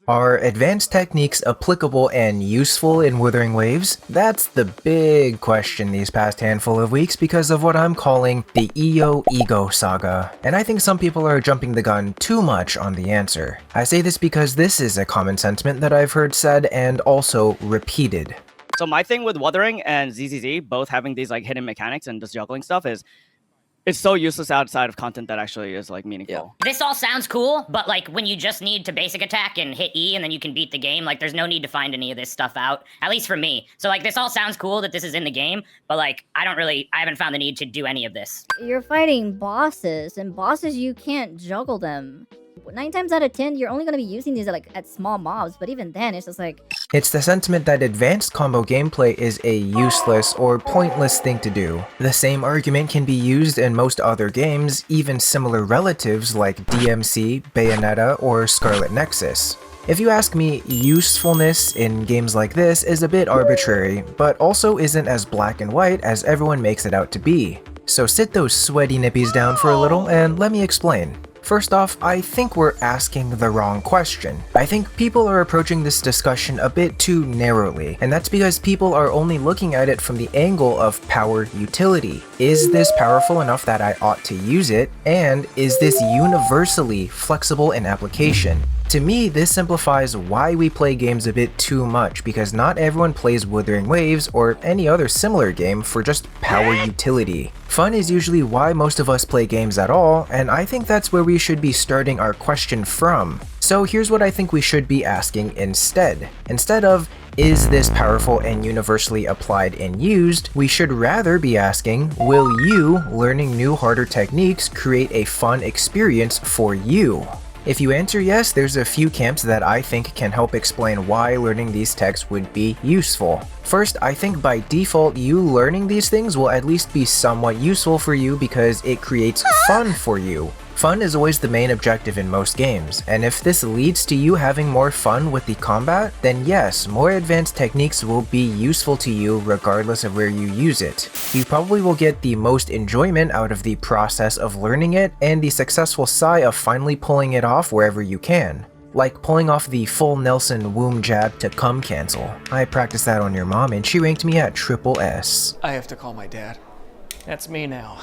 Are advanced techniques applicable and useful in Wuthering Waves? That's the big question these past handful of weeks because of what I'm calling the Ego saga, and I think some people are jumping the gun too much on the answer. I say this because this is a common sentiment that I've heard said and also repeated. So my thing with Wuthering and ZZZ both having these like hidden mechanics and just juggling stuff is it's so useless outside of content that actually is like meaningful. Yeah. This all sounds cool, but like when you just need to basic attack and hit E and then you can beat the game, like there's no need to find any of this stuff out, at least for me. So like this all sounds cool that this is in the game, but like I haven't found the need to do any of this. You're fighting bosses, and bosses you can't juggle them. 9 times out of 10, you're only going to be using these at small mobs, but even then, it's just like... It's the sentiment that advanced combo gameplay is a useless or pointless thing to do. The same argument can be used in most other games, even similar relatives like DMC, Bayonetta, or Scarlet Nexus. If you ask me, usefulness in games like this is a bit arbitrary, but also isn't as black and white as everyone makes it out to be. So sit those sweaty nippies down for a little and let me explain. First off, I think we're asking the wrong question. I think people are approaching this discussion a bit too narrowly, and that's because people are only looking at it from the angle of power utility. Is this powerful enough that I ought to use it? And is this universally flexible in application? To me, this simplifies why we play games a bit too much, because not everyone plays Wuthering Waves or any other similar game for just power utility. Fun is usually why most of us play games at all, and I think that's where we should be starting our question from. So here's what I think we should be asking instead. Instead of, is this powerful and universally applied and used, we should rather be asking, will you, learning new harder techniques, create a fun experience for you? If you answer yes, there's a few camps that I think can help explain why learning these techs would be useful. First, I think by default, you learning these things will at least be somewhat useful for you because it creates fun for you. Fun is always the main objective in most games, and if this leads to you having more fun with the combat, then yes, more advanced techniques will be useful to you regardless of where you use it. You probably will get the most enjoyment out of the process of learning it and the successful sigh of finally pulling it off wherever you can. Like pulling off the full Nelson womb jab to cum cancel. I practiced that on your mom and she ranked me at triple S. I have to call my dad. That's me now.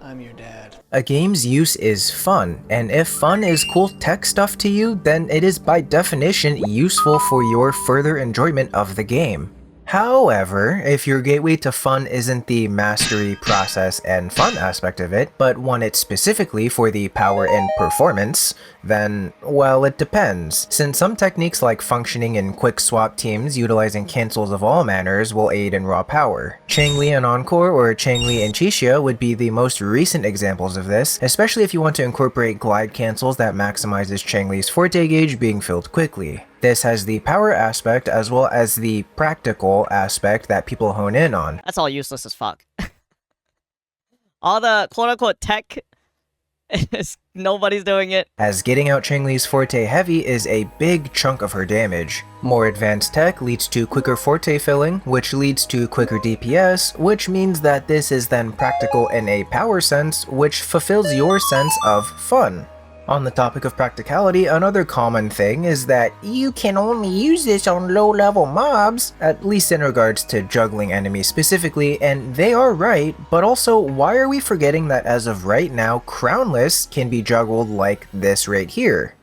I'm your dad. A game's use is fun, and if fun is cool tech stuff to you, then it is by definition useful for your further enjoyment of the game. However, if your gateway to fun isn't the mastery, process, and fun aspect of it, but want it specifically for the power and performance, then, well, it depends. Since some techniques like functioning in quick swap teams utilizing cancels of all manners will aid in raw power. Changli and Encore or Changli and Chixia would be the most recent examples of this, especially if you want to incorporate glide cancels that maximizes Changli's forte gauge being filled quickly. This has the power aspect as well as the practical aspect that people hone in on. That's all useless as fuck. All the quote-unquote tech, nobody's doing it. As getting out Changli's forte heavy is a big chunk of her damage. More advanced tech leads to quicker forte filling, which leads to quicker DPS, which means that this is then practical in a power sense, which fulfills your sense of fun. On the topic of practicality, another common thing is that you can only use this on low-level mobs, at least in regards to juggling enemies specifically, and they are right, but also why are we forgetting that as of right now, crownless can be juggled like this right here?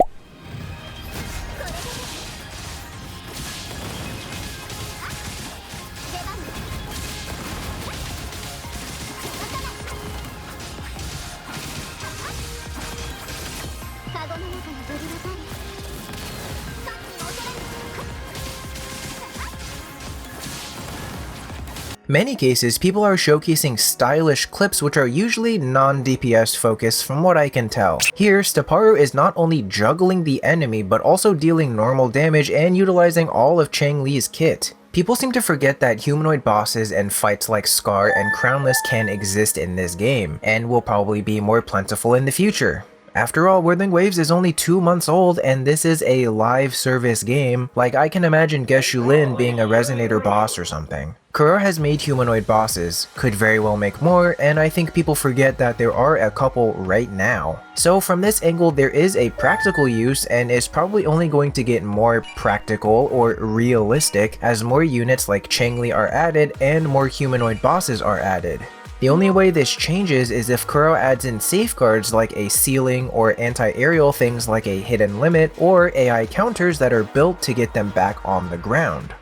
Many cases, people are showcasing stylish clips which are usually non-DPS focused from what I can tell. Here, Staparu is not only juggling the enemy but also dealing normal damage and utilizing all of Changli's kit. People seem to forget that humanoid bosses and fights like Scar and Crownless can exist in this game, and will probably be more plentiful in the future. After all, Wuthering Waves is only 2 months old and this is a live service game. Like, I can imagine Geshu-Lin being a Resonator boss or something. Kuro has made humanoid bosses, could very well make more, and I think people forget that there are a couple right now. So from this angle, there is a practical use and is probably only going to get more practical or realistic as more units like Changli are added and more humanoid bosses are added. The only way this changes is if Kuro adds in safeguards like a ceiling or anti-aerial things like a hidden limit or AI counters that are built to get them back on the ground.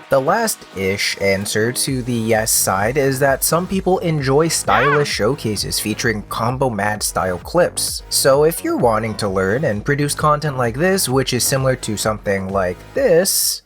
The last-ish answer to the yes side is that some people enjoy stylish showcases featuring combo mad style clips. So if you're wanting to learn and produce content like this, which is similar to something like this,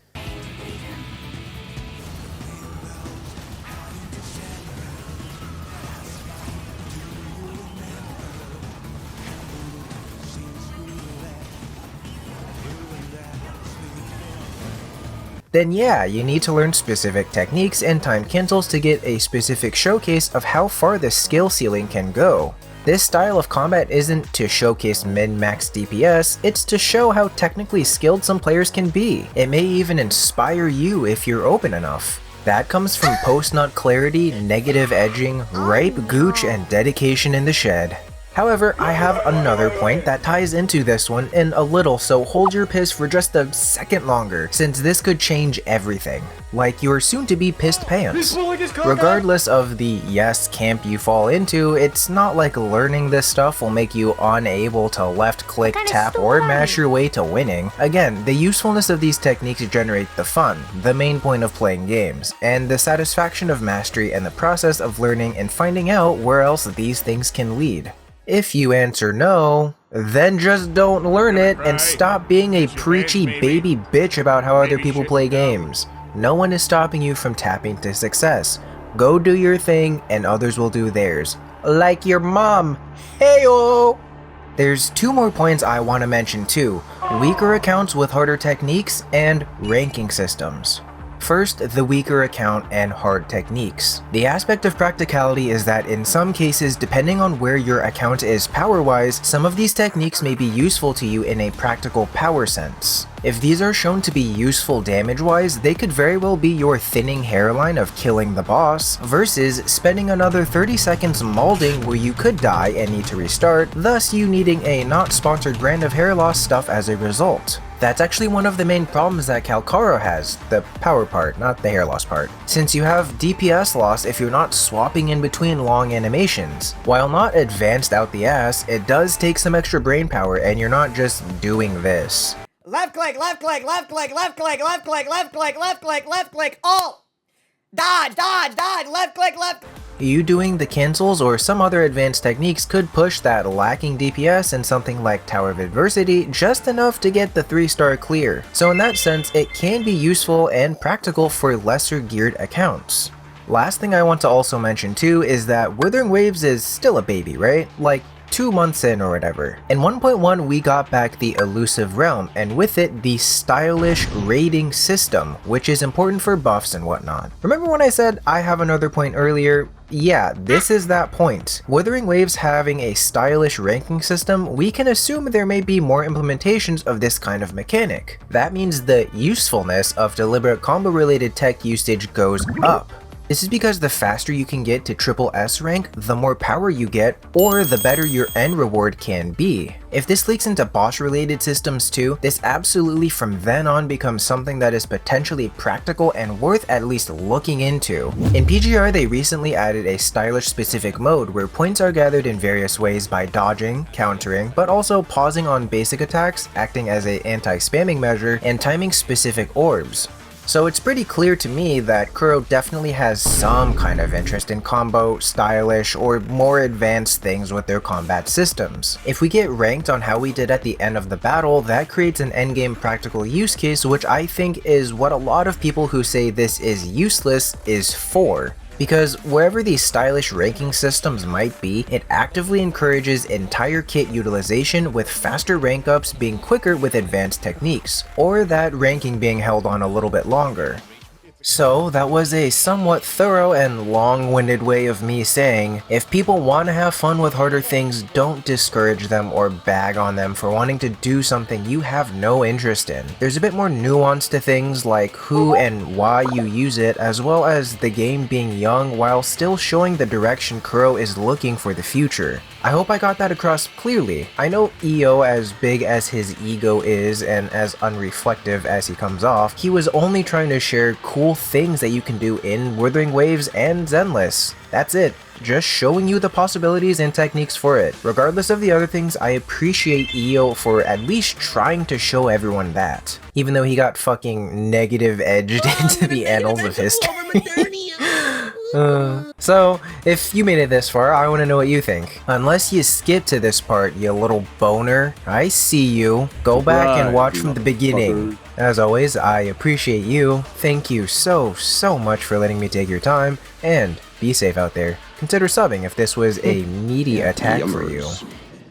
then yeah, you need to learn specific techniques and time cancels to get a specific showcase of how far the skill ceiling can go. This style of combat isn't to showcase min-max DPS, it's to show how technically skilled some players can be. It may even inspire you if you're open enough. That comes from post-nut clarity, negative edging, ripe gooch, and dedication in the shed. However, I have another point that ties into this one in a little, so hold your piss for just a second longer, since this could change everything. Like your soon-to-be pissed pants. Regardless of the yes camp you fall into, it's not like learning this stuff will make you unable to left-click, tap, or mash your way to winning. Again, the usefulness of these techniques generate the fun, the main point of playing games, and the satisfaction of mastery and the process of learning and finding out where else these things can lead. If you answer no, then just don't learn it and stop being a preachy baby bitch about how other people play games. No one is stopping you from tapping to success. Go do your thing and others will do theirs. Like your mom. Heyo! There's 2 more points I want to mention too. Weaker accounts with harder techniques and ranking systems. First, the weaker account and hard techniques. The aspect of practicality is that in some cases, depending on where your account is power-wise, some of these techniques may be useful to you in a practical power sense. If these are shown to be useful damage-wise, they could very well be your thinning hairline of killing the boss, versus spending another 30 seconds mauling where you could die and need to restart, thus you needing a not sponsored brand of hair loss stuff as a result. That's actually one of the main problems that Calcharo has, the power part, not the hair loss part, since you have DPS loss if you're not swapping in between long animations. While not advanced out the ass, it does take some extra brain power and you're not just doing this. Left click, left click, left click, left click, left click, left click, left click, left click, alt! Dodge, dodge, dodge, left click, left. You doing the cancels or some other advanced techniques could push that lacking DPS in something like Tower of Adversity just enough to get the 3-star clear. So in that sense, it can be useful and practical for lesser geared accounts. Last thing I want to also mention too is that Wuthering Waves is still a baby, right? Like 2 months in or whatever. In 1.1 we got back the elusive realm and with it the stylish raiding system, which is important for buffs and whatnot. Remember when I said I have another point earlier? Yeah, this is that point. Wuthering Waves having a stylish ranking system, we can assume there may be more implementations of this kind of mechanic. That means the usefulness of deliberate combo related tech usage goes up. This is because the faster you can get to triple S rank, the more power you get, or the better your end reward can be. If this leaks into boss related systems too, this absolutely from then on becomes something that is potentially practical and worth at least looking into. In PGR they recently added a stylish specific mode where points are gathered in various ways by dodging, countering, but also pausing on basic attacks, acting as a anti-spamming measure, and timing specific orbs. So it's pretty clear to me that Kuro definitely has some kind of interest in combo, stylish, or more advanced things with their combat systems. If we get ranked on how we did at the end of the battle, that creates an endgame practical use case, which I think is what a lot of people who say this is useless is for. Because wherever these stylish ranking systems might be, it actively encourages entire kit utilization, with faster rank ups being quicker with advanced techniques, or that ranking being held on a little bit longer. So that was a somewhat thorough and long-winded way of me saying, if people want to have fun with harder things, don't discourage them or bag on them for wanting to do something you have no interest in. There's a bit more nuance to things like who and why you use it, as well as the game being young while still showing the direction Kuro is looking for the future. I hope I got that across clearly. I know EO, as big as his ego is and as unreflective as he comes off, he was only trying to share cool things that you can do in Wuthering Waves and Zenless. That's it. Just showing you the possibilities and techniques for it. Regardless of the other things, I appreciate EO for at least trying to show everyone that. Even though he got fucking negative edged into the annals of history. So, if you made it this far, I want to know what you think. Unless you skip to this part, you little boner. I see you. Go back and watch from the beginning. As always, I appreciate you. Thank you so much for letting me take your time, and be safe out there. Consider subbing if this was a meaty attack for you.